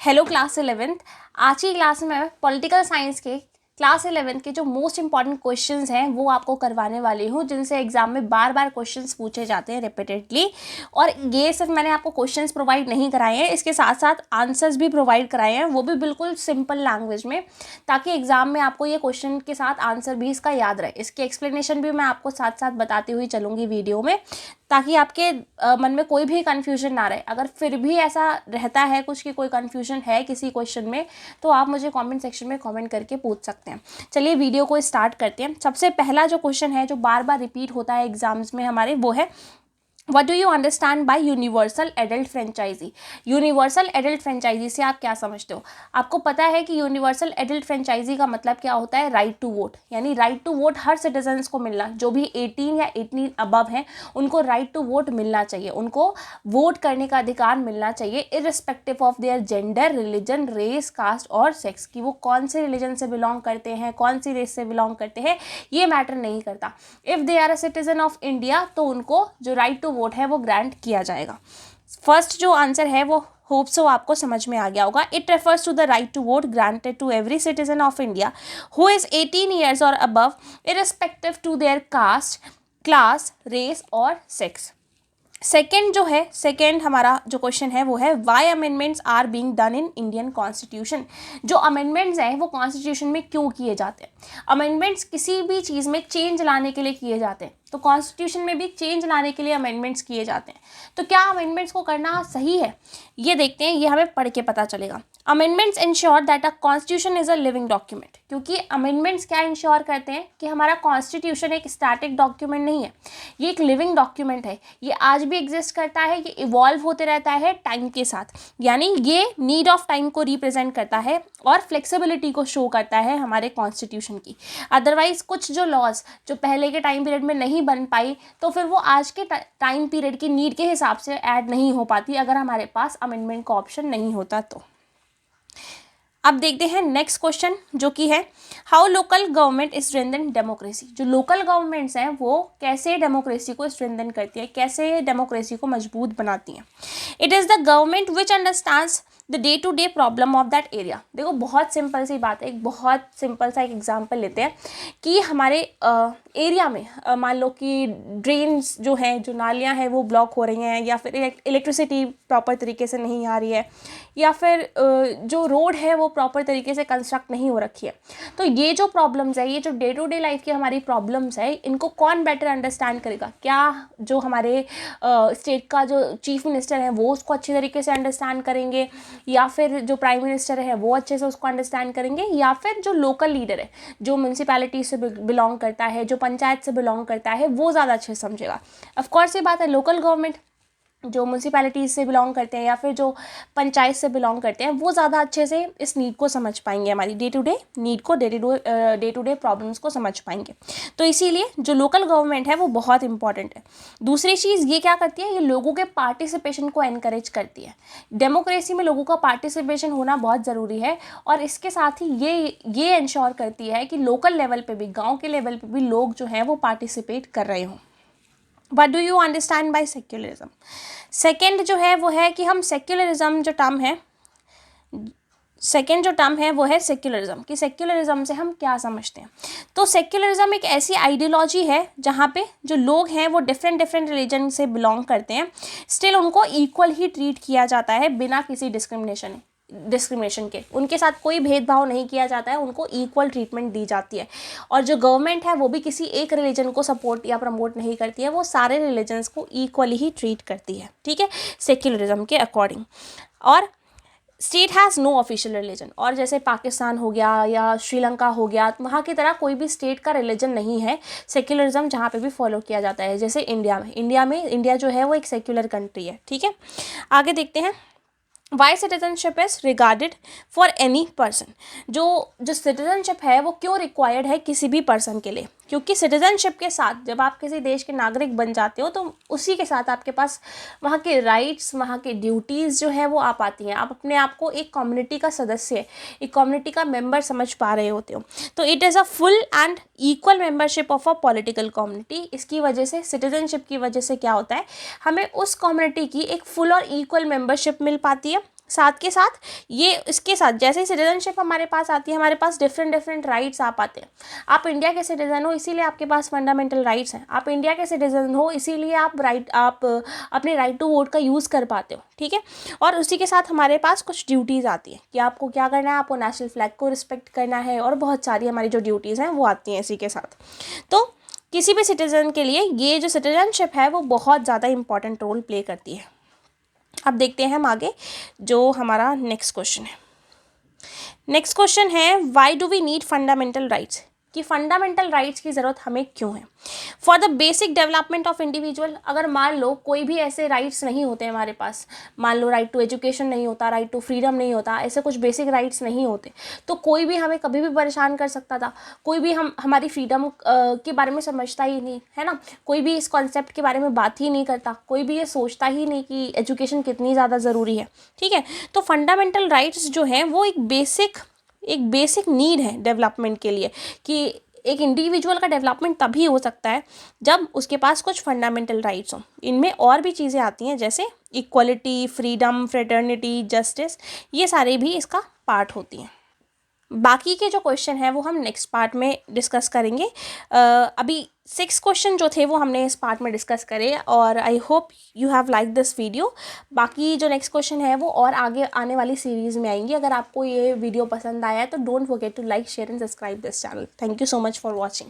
Hello class 11th। आज की class में मैं पॉलिटिकल साइंस के क्लास 11th के जो मोस्ट इंपॉर्टेंट क्वेश्चंस हैं वो आपको करवाने वाली हूँ, जिनसे एग्जाम में बार बार क्वेश्चंस पूछे जाते हैं रिपीटेडली। और ये सिर्फ मैंने आपको क्वेश्चंस प्रोवाइड नहीं कराए हैं, इसके साथ साथ आंसर्स भी प्रोवाइड कराए हैं, वो भी बिल्कुल सिंपल लैंग्वेज में, ताकि एग्जाम में आपको ये क्वेश्चन के साथ आंसर भी इसका याद रहे। इसकी एक्सप्लेनेशन भी मैं आपको साथ साथ बताती हुई चलूँगी वीडियो में, ताकि आपके मन में कोई भी कन्फ्यूजन ना रहे। अगर फिर भी ऐसा रहता है कुछ कि कोई कन्फ्यूजन है किसी क्वेश्चन में, तो आप मुझे कमेंट सेक्शन में कमेंट करके पूछ सकते हैं। चलिए वीडियो को स्टार्ट करते हैं। सबसे पहला जो क्वेश्चन है जो बार बार रिपीट होता है एग्जाम्स में हमारे, वो है What do you understand by universal adult franchise. Universal adult franchise से आप क्या समझते हो? आपको पता है कि यूनिवर्सल एडल्ट फ्रेंचाइजी का मतलब क्या होता है? राइट टू वोट, यानी राइट टू वोट हर सिटीजन्स को मिलना। जो भी 18 या 18 अबव हैं उनको राइट टू वोट मिलना चाहिए, उनको वोट करने का अधिकार मिलना चाहिए, irrespective of their gender, religion, race, caste और सेक्स, कि वो कौन से रिलीजन से बिलोंग करते हैं, कौन सी रेस से बिलोंग करते हैं, ये मैटर नहीं करता। If they are a citizen of India तो उनको जो राइट टू वोट है वो ग्रांट किया जाएगा। फर्स्ट जो आंसर है वो होप सो आपको समझ में आ गया होगा। It refers to the right to vote granted to every citizen of India who is 18 years और above, irrespective to their caste, class, race और सेक्स। सेकेंड जो है, सेकेंड हमारा जो क्वेश्चन है वो है why amendments are being done in Indian constitution. जो अमेंडमेंट्स हैं वो कॉन्स्टिट्यूशन में क्यों किए जाते हैं? अमेंडमेंट्स किसी भी चीज़ में चेंज लाने के लिए किए जाते हैं, तो कॉन्स्टिट्यूशन में भी चेंज लाने के लिए अमेंडमेंट्स किए जाते हैं। तो क्या अमेंडमेंट्स को करना सही है? ये देखते हैं, ये हमें पढ़ के पता चलेगा। Amendments ensure that a constitution is a living document, क्योंकि अमेंडमेंट्स क्या इंश्योर करते हैं कि हमारा कॉन्स्टिट्यूशन एक स्टैटिक डॉक्यूमेंट नहीं है, ये एक लिविंग डॉक्यूमेंट है। ये आज भी एग्जिस्ट करता है, ये इवॉल्व होते रहता है टाइम के साथ, यानी ये नीड ऑफ टाइम को रिप्रेजेंट करता है और फ्लेक्सिबिलिटी को शो करता है हमारे कॉन्स्टिट्यूशन की। अदरवाइज कुछ जो लॉज जो पहले के टाइम पीरियड में नहीं बन पाई, तो फिर वो आज के टाइम पीरियड की नीड के हिसाब से ऐड नहीं हो पाती अगर हमारे पास अमेंडमेंट का ऑप्शन नहीं होता तो। अब देखते हैं नेक्स्ट क्वेश्चन, जो कि है how local government strengthen democracy. जो लोकल गवर्नमेंट्स हैं वो कैसे डेमोक्रेसी को स्ट्रेंथन करती है, कैसे डेमोक्रेसी को मजबूत बनाती हैं? It is the government which understands the day to day problem of that area. देखो बहुत सिंपल सी बात है, एक बहुत सिंपल सा एक एग्जांपल लेते हैं कि हमारे एरिया में मान लो कि ड्रेन्स जो हैं, जो नालियाँ हैं वो ब्लॉक हो रही हैं, या फिर इलेक्ट्रिसिटी प्रॉपर तरीके से नहीं आ रही है, या फिर जो रोड है वो प्रॉपर तरीके से कंस्ट्रक्ट नहीं हो रखी है। तो ये जो प्रॉब्लम्स है, ये जो डे टू डे लाइफ की हमारी प्रॉब्लम्स है, इनको कौन बेटर अंडरस्टैंड करेगा? क्या जो हमारे स्टेट का जो चीफ मिनिस्टर है वो उसको अच्छी तरीके से अंडरस्टैंड करेंगे, या फिर जो प्राइम मिनिस्टर है वो अच्छे से उसको अंडरस्टैंड करेंगे, या फिर जो लोकल लीडर है, जो म्यूनसिपैलिटी से बिलोंग करता है, जो पंचायत से बिलोंग करता है, वो ज़्यादा अच्छे से समझेगा? ऑफकोर्स ये बात है, लोकल गवर्नमेंट जो म्यूनसिपैलिटीज़ से बिलोंग करते हैं या फिर जो पंचायत से बिलोंग करते हैं वो ज़्यादा अच्छे से इस नीड को समझ पाएंगे, हमारी डे टू डे नीड को, डे टू डे प्रॉब्लम्स को समझ पाएंगे। तो इसीलिए जो लोकल गवर्नमेंट है वो बहुत इंपॉर्टेंट है। दूसरी चीज़ ये क्या करती है, ये लोगों के पार्टिसिपेशन को एनकरेज करती है। डेमोक्रेसी में लोगों का पार्टिसिपेशन होना बहुत ज़रूरी है, और इसके साथ ही ये इंश्योर करती है कि लोकल लेवल पे भी, गाँव के लेवल पे भी लोग जो हैं वो पार्टिसिपेट कर रहे हों। What do you understand by secularism? Second जो है वो है कि हम सेक्युलरिज्म जो टर्म है, सेकेंड जो टर्म है वो है सेक्युलरिज्म, कि सेक्युलरिज्म से हम क्या समझते हैं। तो सेक्युलरिज्म एक ऐसी आइडियोलॉजी है जहाँ पे जो लोग हैं वो डिफरेंट रिलीजन से बिलोंग करते हैं, स्टिल उनको इक्वल ही ट्रीट किया जाता है बिना किसी डिस्क्रिमिनेशन के। उनके साथ कोई भेदभाव नहीं किया जाता है, उनको इक्वल ट्रीटमेंट दी जाती है। और जो गवर्नमेंट है वो भी किसी एक रिलीजन को सपोर्ट या प्रमोट नहीं करती है, वो सारे रिलीजन्स को इक्वली ही ट्रीट करती है, ठीक है, सेक्युलरिज्म के अकॉर्डिंग। और state has no official religion, और जैसे पाकिस्तान हो गया या श्रीलंका हो गया, वहाँ की तरह कोई भी स्टेट का रिलीजन नहीं है सेक्युलरिज्म जहाँ पे भी फॉलो किया जाता है। जैसे इंडिया जो है वो एक सेक्युलर कंट्री है, ठीक है। आगे देखते हैं, why citizenship is regarded for any person. जो सिटीजनशिप है वो क्यों रिक्वायर्ड है किसी भी पर्सन के लिए? क्योंकि सिटीजनशिप के साथ जब आप किसी देश के नागरिक बन जाते हो तो उसी के साथ आपके पास वहाँ के राइट्स, वहाँ के ड्यूटीज़ जो है वो आ पाती हैं। आप अपने आप को एक कम्युनिटी का सदस्य, एक कम्युनिटी का मेंबर समझ पा रहे होते हो। तो it is a full and equal membership of a political community. इसकी वजह से, सिटीजनशिप की वजह से क्या होता है, हमें उस कम्युनिटी की एक फुल और इक्वल मेंबरशिप मिल पाती है, साथ के साथ ये इसके साथ जैसे ही सिटीजनशिप हमारे पास आती है, हमारे पास डिफरेंट राइट्स आ पाते हैं। आप इंडिया के सिटीजन हो इसीलिए आपके पास फंडामेंटल राइट्स हैं। आप इंडिया के सिटीजन हो इसीलिए आप अपने राइट टू वोट का यूज़ कर पाते हो, ठीक है। और उसी के साथ हमारे पास कुछ ड्यूटीज़ आती हैं कि आपको क्या करना है, आपको नेशनल फ्लैग को रिस्पेक्ट करना है, और बहुत सारी हमारी जो ड्यूटीज़ हैं वो आती हैं इसी के साथ। तो किसी भी सिटीज़न के लिए ये जो सिटीजनशिप है वो बहुत ज़्यादा इंपॉर्टेंट रोल प्ले करती है। अब देखते हैं हम आगे जो हमारा नेक्स्ट क्वेश्चन है। नेक्स्ट क्वेश्चन है why do we need fundamental rights, कि फंडामेंटल राइट्स की ज़रूरत हमें क्यों है। For the basic development of individual, अगर मान लो कोई भी ऐसे राइट्स नहीं होते हमारे पास, मान लो राइट टू एजुकेशन नहीं होता, राइट टू फ्रीडम नहीं होता, ऐसे कुछ बेसिक राइट्स नहीं होते, तो कोई भी हमें कभी भी परेशान कर सकता था। कोई भी हमारी फ्रीडम के बारे में समझता ही नहीं है ना, कोई भी इस कॉन्सेप्ट के बारे में बात ही नहीं करता, कोई भी ये सोचता ही नहीं कि एजुकेशन कितनी ज़्यादा ज़रूरी है, ठीक है। तो फंडामेंटल राइट्स जो हैं वो एक बेसिक नीड है डेवलपमेंट के लिए, कि एक इंडिविजुअल का डेवलपमेंट तभी हो सकता है जब उसके पास कुछ फंडामेंटल राइट्स हों। इनमें और भी चीज़ें आती हैं जैसे इक्वलिटी, फ्रीडम, फ्रेटर्निटी, जस्टिस, ये सारे भी इसका पार्ट होती हैं। बाकी के जो क्वेश्चन हैं वो हम नेक्स्ट पार्ट में डिस्कस करेंगे। अभी 6 क्वेश्चन जो थे वो हमने इस पार्ट में डिस्कस करे, और I hope you have like this video. बाकी जो नेक्स्ट क्वेश्चन है वो और आगे आने वाली सीरीज़ में आएंगी। अगर आपको ये वीडियो पसंद आया है तो don't forget to like, share and subscribe this channel. Thank you so much for watching.